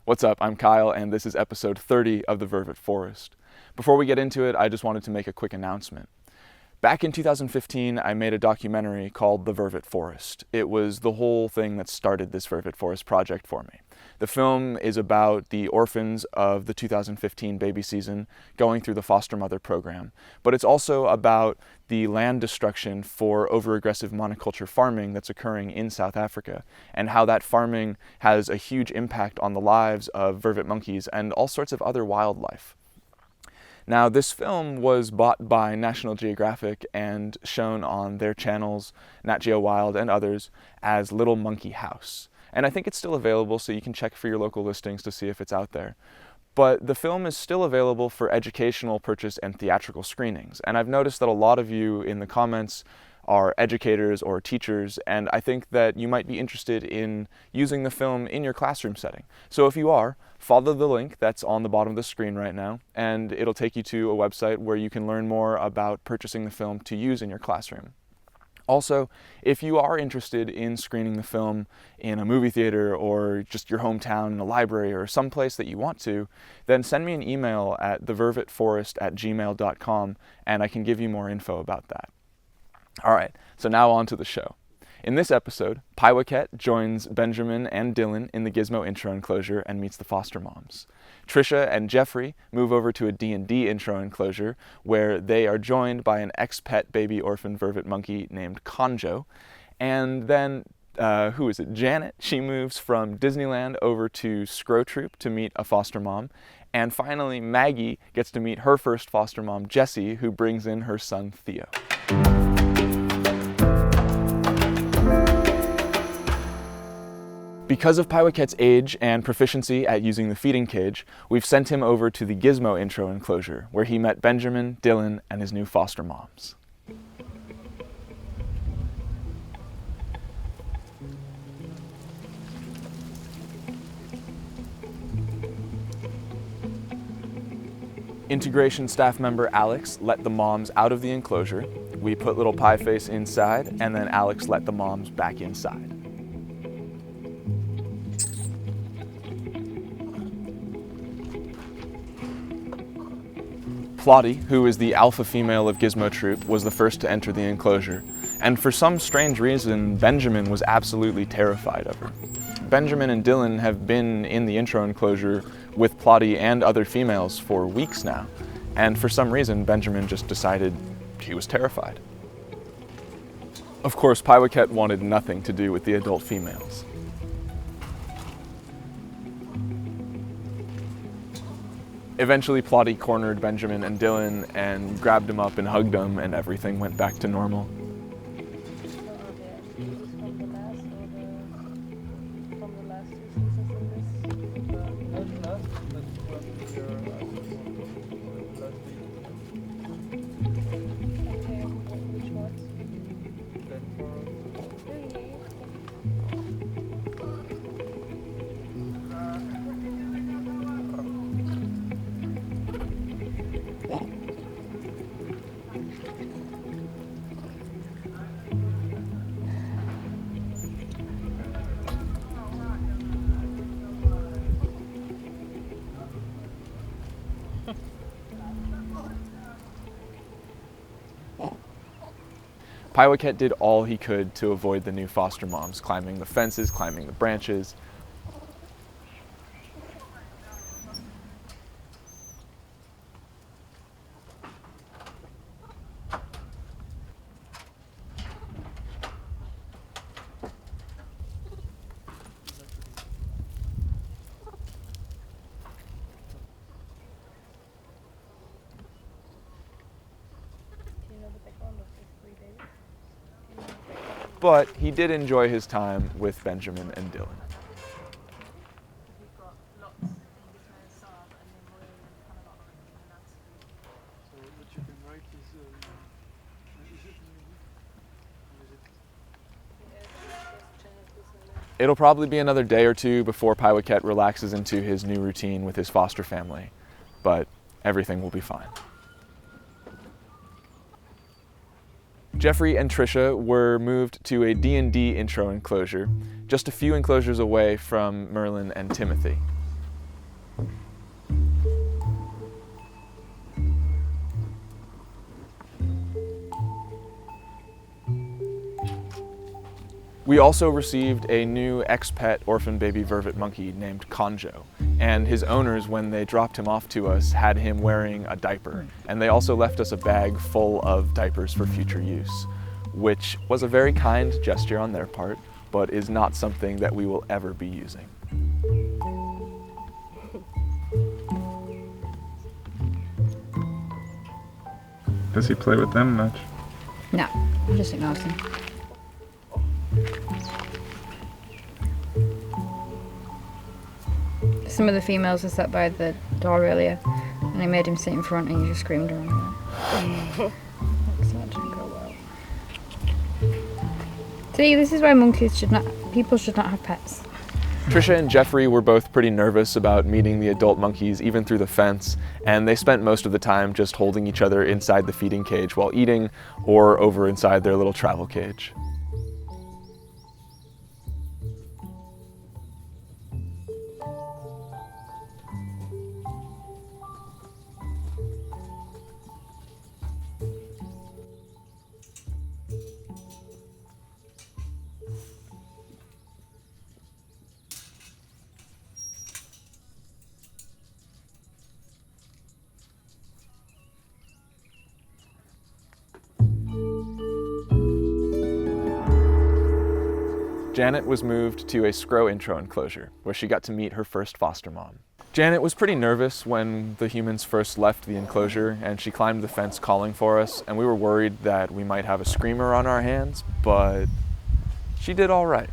What's up? I'm Kyle, and this is episode 30 of the Vervet Forest. Before we get into it, I just wanted to make a quick announcement. Back in 2015, I made a documentary called The Vervet Forest. It was the whole thing that started this Vervet Forest project for me. The film is about the orphans of the 2015 baby season going through the foster mother program, but it's also about the land destruction for over-aggressive monoculture farming that's occurring in South Africa, and how that farming has a huge impact on the lives of vervet monkeys and all sorts of other wildlife. Now, this film was bought by National Geographic and shown on their channels, Nat Geo Wild and others, as Little Monkey House. And I think it's still available, so you can check for your local listings to see if it's out there. But the film is still available for educational purchase and theatrical screenings. And I've noticed that a lot of you in the comments are educators or teachers, and I think that you might be interested in using the film in your classroom setting. So if you are, follow the link that's on the bottom of the screen right now, and it'll take you to a website where you can learn more about purchasing the film to use in your classroom. Also, if you are interested in screening the film in a movie theater or just your hometown in a library or someplace that you want to, then send me an email at thevervetforest@gmail.com and I can give you more info about that. Alright, so now on to the show. In this episode, Pyewacket joins Benjamin and Dylan in the Gismo intro enclosure and meets the foster moms. Trisha and Jeffrey move over to a D&D intro enclosure where they are joined by an ex-pet baby orphan vervet monkey named Conjo. And then, Janet, she moves from Disneyland over to Skrow Troop to meet a foster mom. And finally, Maggie gets to meet her first foster mom, Jessie, who brings in her son, Theo. Because of Pyewacket's age and proficiency at using the feeding cage, we've sent him over to the Gismo intro enclosure, where he met Benjamin, Dylan, and his new foster moms. Integration staff member Alex let the moms out of the enclosure. We put little Pieface inside, and then Alex let the moms back inside. Plotty, who is the alpha female of Gismo Troop, was the first to enter the enclosure, and for some strange reason, Benjamin was absolutely terrified of her. Benjamin and Dylan have been in the intro enclosure with Plotty and other females for weeks now, and for some reason, Benjamin just decided he was terrified. Of course, Pyewacket wanted nothing to do with the adult females. Eventually, Plotty cornered Benjamin and Dylan and grabbed him up and hugged them, and everything went back to normal. Pyewacket did all he could to avoid the new foster moms, climbing the fences, climbing the branches. But he did enjoy his time with Benjamin and Dylan. It'll probably be another day or two before Pyewacket relaxes into his new routine with his foster family, but everything will be fine. Jeffrey and Trisha were moved to a D&D intro enclosure, just a few enclosures away from Merlin and Timothy. We also received a new ex-pet orphan baby vervet monkey named Conjo, and his owners, when they dropped him off to us, had him wearing a diaper, and they also left us a bag full of diapers for future use, which was a very kind gesture on their part, but is not something that we will ever be using. Does he play with them much? No, just ignores them. Some of the females were sat by the door earlier, and I made him sit in front and he just screamed around there. So that didn't go well. See, this is why people should not have pets. Trisha and Jeffrey were both pretty nervous about meeting the adult monkeys even through the fence, and they spent most of the time just holding each other inside the feeding cage while eating, or over inside their little travel cage. Janet was moved to a Skrow intro enclosure, where she got to meet her first foster mom. Janet was pretty nervous when the humans first left the enclosure, and she climbed the fence calling for us, and we were worried that we might have a screamer on our hands, but she did all right.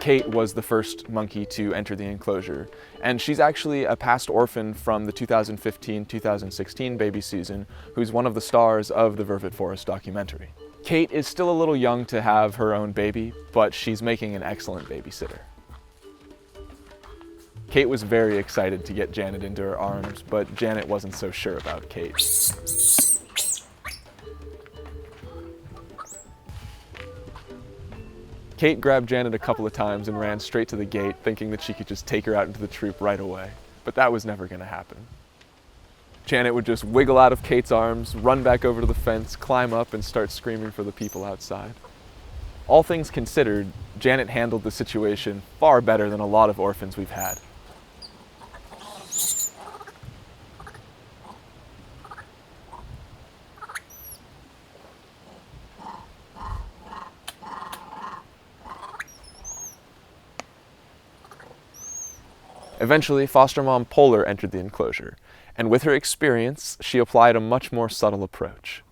Kate was the first monkey to enter the enclosure, and she's actually a past orphan from the 2015-2016 baby season, who's one of the stars of the Vervet Forest documentary. Kate is still a little young to have her own baby, but she's making an excellent babysitter. Kate was very excited to get Janet into her arms, but Janet wasn't so sure about Kate. Kate grabbed Janet a couple of times and ran straight to the gate, thinking that she could just take her out into the troop right away. But that was never going to happen. Janet would just wiggle out of Kate's arms, run back over to the fence, climb up, and start screaming for the people outside. All things considered, Janet handled the situation far better than a lot of orphans we've had. Eventually, foster mom Polar entered the enclosure, and with her experience, she applied a much more subtle approach.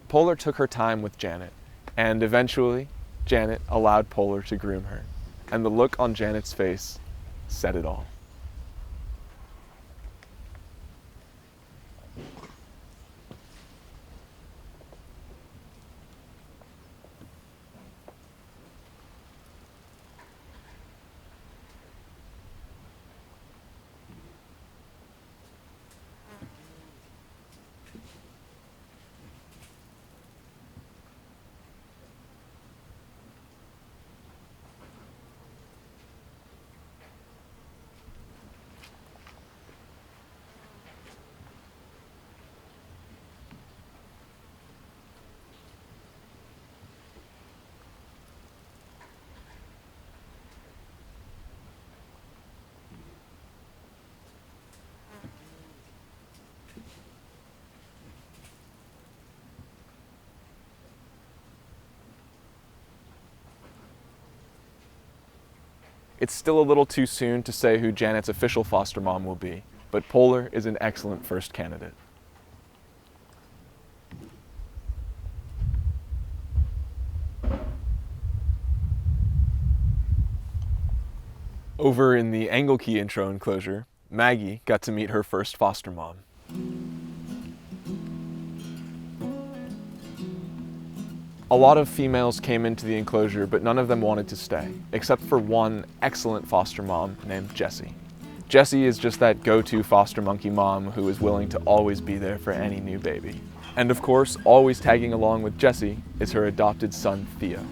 Polar took her time with Janet, and eventually, Janet allowed Polar to groom her, and the look on Janet's face said it all. It's still a little too soon to say who Janet's official foster mom will be, but Polar is an excellent first candidate. Over in the Engeltjie intro enclosure, Maggie got to meet her first foster mom. A lot of females came into the enclosure, but none of them wanted to stay, except for one excellent foster mom named Jessie. Jessie is just that go-to foster monkey mom who is willing to always be there for any new baby. And of course, always tagging along with Jessie is her adopted son, Theo.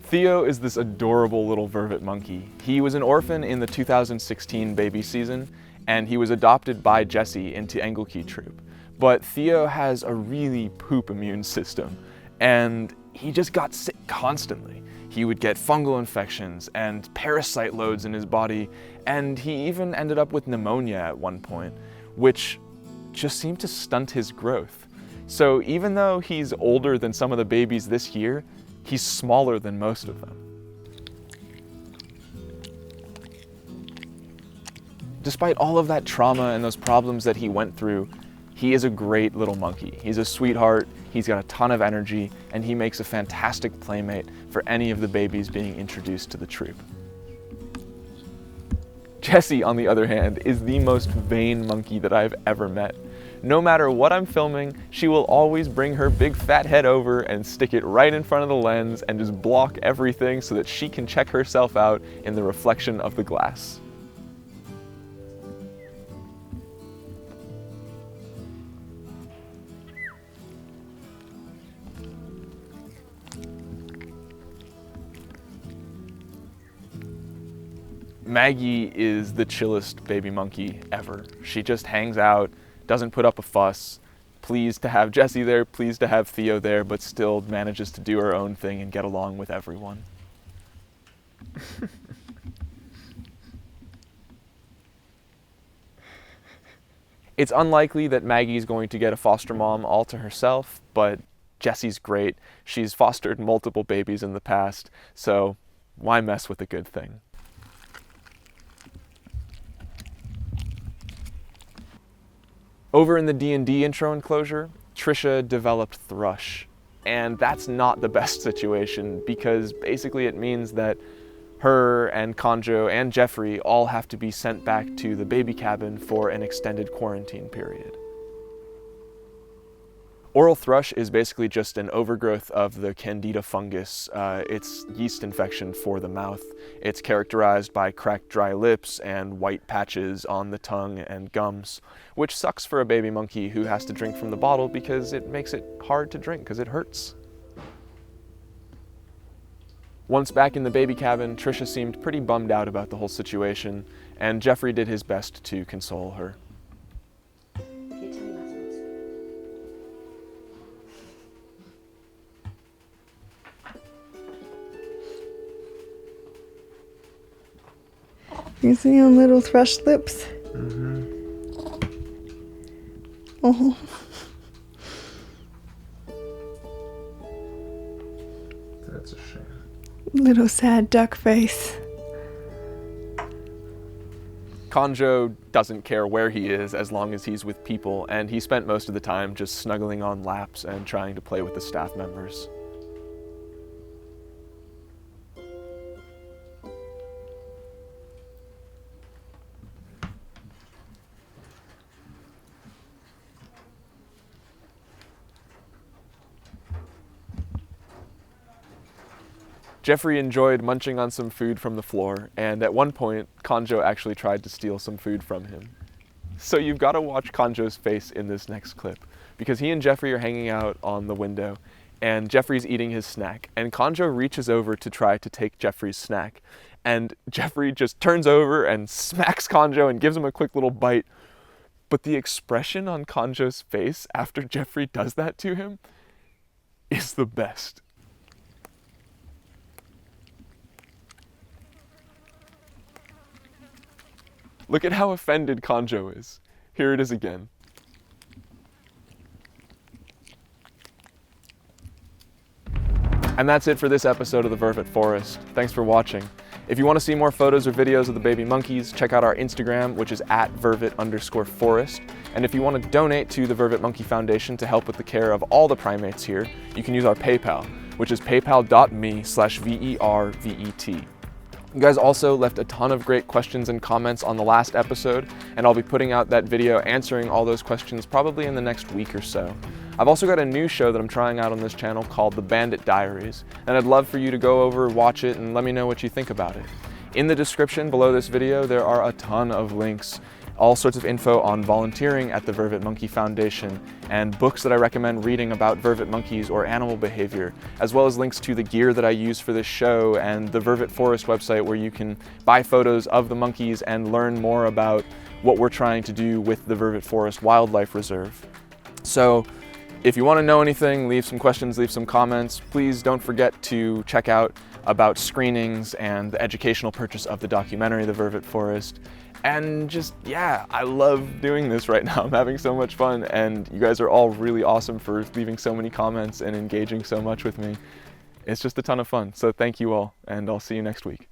Theo is this adorable little vervet monkey. He was an orphan in the 2016 baby season, and he was adopted by Jessie into Engeltjie troop. But Theo has a really poop immune system, and he just got sick constantly. He would get fungal infections and parasite loads in his body, and he even ended up with pneumonia at one point, which just seemed to stunt his growth. So even though he's older than some of the babies this year, he's smaller than most of them. Despite all of that trauma and those problems that he went through, he is a great little monkey. He's a sweetheart, he's got a ton of energy, and he makes a fantastic playmate for any of the babies being introduced to the troop. Jessie, on the other hand, is the most vain monkey that I've ever met. No matter what I'm filming, she will always bring her big fat head over and stick it right in front of the lens and just block everything so that she can check herself out in the reflection of the glass. Maggie is the chillest baby monkey ever. She just hangs out, doesn't put up a fuss, pleased to have Jessie there, pleased to have Theo there, but still manages to do her own thing and get along with everyone. It's unlikely that Maggie's going to get a foster mom all to herself, but Jessie's great. She's fostered multiple babies in the past, so why mess with a good thing? Over in the D&D intro enclosure, Trisha developed Thrush, and that's not the best situation because basically it means that her and Conjo and Jeffrey all have to be sent back to the baby cabin for an extended quarantine period. Oral thrush is basically just an overgrowth of the Candida fungus. It's yeast infection for the mouth. It's characterized by cracked dry lips and white patches on the tongue and gums, which sucks for a baby monkey who has to drink from the bottle because it makes it hard to drink because it hurts. Once back in the baby cabin, Trisha seemed pretty bummed out about the whole situation, and Jeffrey did his best to console her. You see your little thrush lips? Mm-hmm. Oh. That's a shame. Little sad duck face. Conjo doesn't care where he is as long as he's with people, and he spent most of the time just snuggling on laps and trying to play with the staff members. Jeffrey enjoyed munching on some food from the floor, and at one point, Conjo actually tried to steal some food from him. So you've got to watch Conjo's face in this next clip, because he and Jeffrey are hanging out on the window, and Jeffrey's eating his snack, and Conjo reaches over to try to take Jeffrey's snack, and Jeffrey just turns over and smacks Conjo and gives him a quick little bite. But the expression on Conjo's face after Jeffrey does that to him is the best. Look at how offended Conjo is. Here it is again. And that's it for this episode of the Vervet Forest. Thanks for watching. If you want to see more photos or videos of the baby monkeys, check out our Instagram, which is @Vervet_Forest. And if you want to donate to the Vervet Monkey Foundation to help with the care of all the primates here, you can use our PayPal, which is paypal.me/VERVET. You guys also left a ton of great questions and comments on the last episode, and I'll be putting out that video answering all those questions probably in the next week or so. I've also got a new show that I'm trying out on this channel called the Bandit Diaries, and I'd love for you to go over, watch it, and let me know what you think about it. In the description below this video, there are a ton of links, all sorts of info on volunteering at the Vervet Monkey Foundation, and books that I recommend reading about vervet monkeys or animal behavior, as well as links to the gear that I use for this show and the Vervet Forest website where you can buy photos of the monkeys and learn more about what we're trying to do with the Vervet Forest Wildlife Reserve. So if you want to know anything, leave some questions, leave some comments. Please don't forget to check out about screenings and the educational purchase of the documentary, The Vervet Forest. And just, yeah, I love doing this right now. I'm having so much fun, and you guys are all really awesome for leaving so many comments and engaging so much with me. It's just a ton of fun, so thank you all, and I'll see you next week.